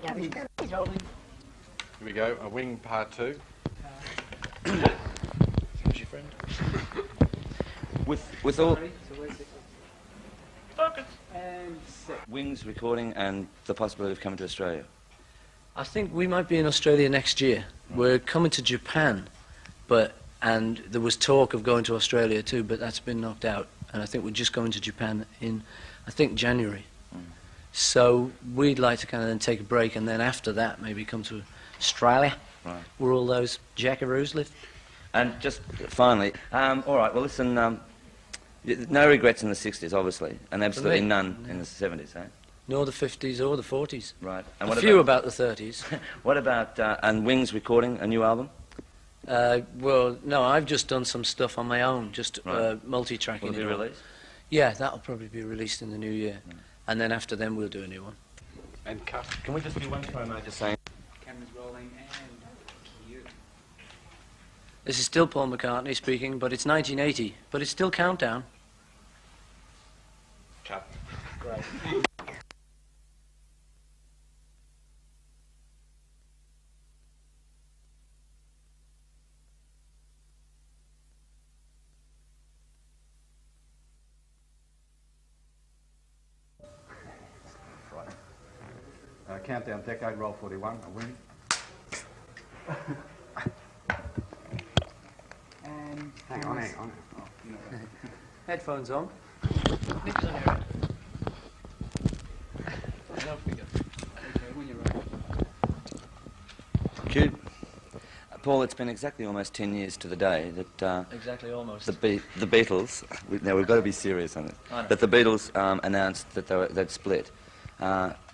Here we go, a wing part 2. How's your friend? With all And Wings recording and the possibility of coming to Australia. I think we might be in Australia next year. We're coming to Japan, and there was talk of going to Australia too, but that's been knocked out. And I think we're just going to Japan in, I think, January. So we'd like to kind of then take a break, and then after that maybe come to Australia, Right. where all those jackaroos live. And just finally, all right, well listen, no regrets in the 60s, obviously, and absolutely none in the 70s, eh? Nor the 50s or the 40s. Right. And A what few about the 30s. What about, and Wings recording a new album? Well, no, I've just done some stuff on my own, just Right. multi-tracking. Will it be released? Yeah, that'll probably be released in the new year. And then after them we'll do a new one. And cut. Can we just do one promo just saying? cameras rolling and cue. This is still Paul McCartney speaking, but it's 1980, but it's still Countdown. Cut. Great. Countdown decade, roll 41, a wing. And Hang on, hang on. Oh, you know that. Headphones on. Nick's on your head. Don't forget. Okay, when you're ready. Cue. Paul, it's been exactly almost 10 years to the day that Exactly, almost. the Beatles, now we've got to be serious on this, I know. that the Beatles announced that they'd split.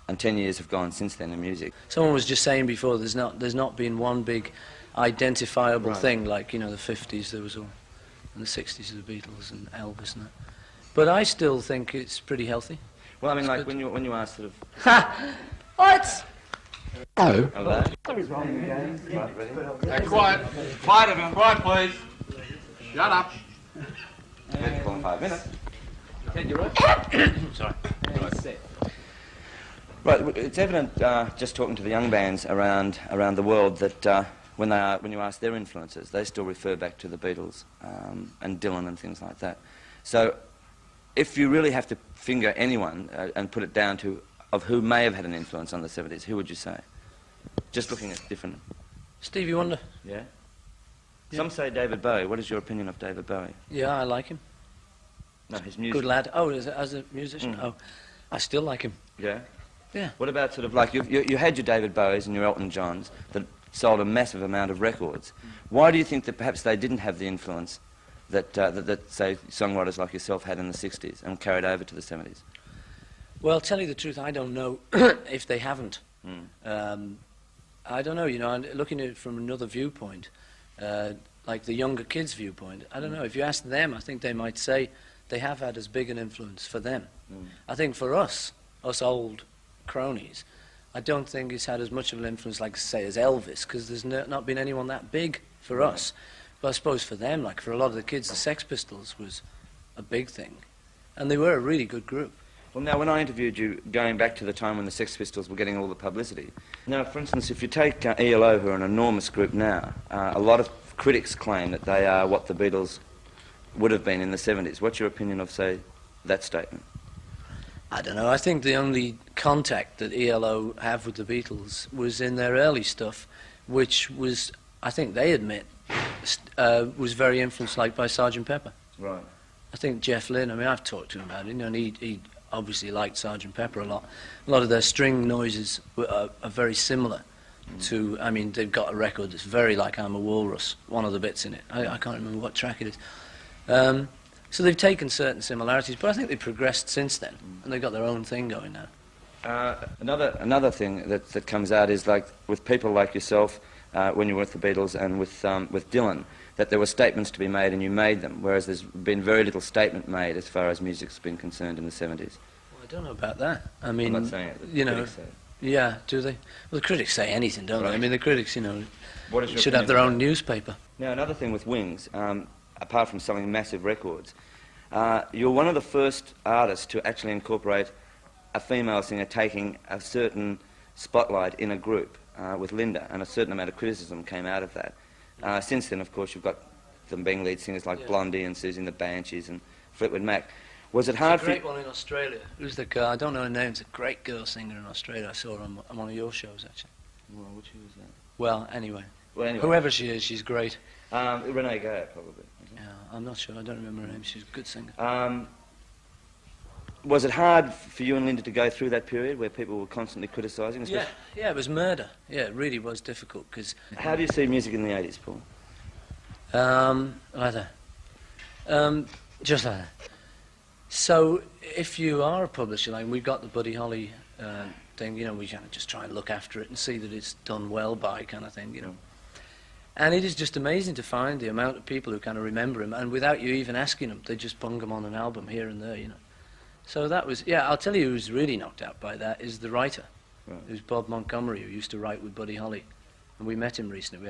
And 10 years have gone since then in music. Someone was just saying before, there's not been one big identifiable Right. thing like, you know, the 50s there was all, and the 60s the Beatles and Elvis and that. But I still think it's pretty healthy. Well, I mean, It's like good. when you ask sort of... What? Hello. Hello? Rolling again. Right, ready? Quiet. Quiet, everyone. Quiet, please. Shut up. Paul in 5 minutes. Ted, you're right. Sorry. And set. Right, it's evident, just talking to the young bands around the world, that when you ask their influences, they still refer back to the Beatles and Dylan and things like that. So, if you really have to finger anyone and put it down to of who may have had an influence on the 70s, who would you say? Just looking at different... Stevie Wonder. Yeah? Some say David Bowie. What is your opinion of David Bowie? Yeah, I like him. No, his music. Good lad. Oh, as a musician? Oh, I still like him. Yeah? Yeah. What about sort of like, you had your David Bowies and your Elton Johns that sold a massive amount of records. Why do you think that perhaps they didn't have the influence that, say, songwriters like yourself had in the 60s and carried over to the 70s? Well, tell you the truth, I don't know if they haven't. I don't know, you know, I'm looking at it from another viewpoint, like the younger kids' viewpoint. I don't know, if you ask them, I think they might say they have had as big an influence for them. I think for us old cronies, I don't think it's had as much of an influence, like, say, as Elvis, because there's not been anyone that big for us. But I suppose for them, like for a lot of the kids, the Sex Pistols was a big thing. And they were a really good group. Well, now, when I interviewed you, going back to the time when the Sex Pistols were getting all the publicity, now, for instance, if you take ELO, who are an enormous group now, a lot of critics claim that they are what the Beatles would have been in the 70s. What's your opinion of, say, that statement? I don't know, I think the only contact that ELO have with the Beatles was in their early stuff, which was, I think they admit, was very influenced, like, by Sgt. Pepper. Right. I think Jeff Lynne, I mean, I've talked to him about it, you know, and he obviously liked Sgt. Pepper a lot. A lot of their string noises are very similar to, I mean, they've got a record that's very like I'm a Walrus, one of the bits in it. I can't remember what track it is. So they've taken certain similarities, but I think they've progressed since then, and they've got their own thing going now. Another thing that comes out is, like, with people like yourself, when you were with the Beatles and with Dylan, that there were statements to be made and you made them, whereas there's been very little statement made as far as music's been concerned in the 70s. Well, I don't know about that. I mean, I'm not saying it, but you know, critics say it. yeah, do they? Well, the critics say anything, don't they? I mean, the critics, you know, What is your should have opinion their of own that? newspaper. Now, another thing with Wings, apart from selling massive records, you're one of the first artists to actually incorporate a female singer taking a certain spotlight in a group with Linda, and a certain amount of criticism came out of that. Since then, of course, you've got them being lead singers like Blondie and Susie and the Banshees and Fleetwood Mac. Was it hard There's a great one in Australia. Who's the girl? I don't know her name. It's a great girl singer in Australia. I saw her on one of your shows, actually. Well, which was that? Well, anyway. Well, anyway. Whoever she is, she's great. Renee Gaya, probably. Yeah, I'm not sure. I don't remember her name. She's a good singer. Was it hard for you and Linda to go through that period where people were constantly criticising? Yeah, it was murder. Yeah, it really was difficult because. How do you see music in the 80s, Paul? Like that. Just like that. So, if you are a publisher, like we've got the Buddy Holly thing, you know, we kind of just try and look after it and see that it's done well by kind of thing, you know. And it is just amazing to find the amount of people who kind of remember him, and without you even asking them, they just bung him on an album here and there, you know. So that was, yeah, I'll tell you who's really knocked out by that is the writer, who's Bob Montgomery, who used to write with Buddy Holly. And we met him recently.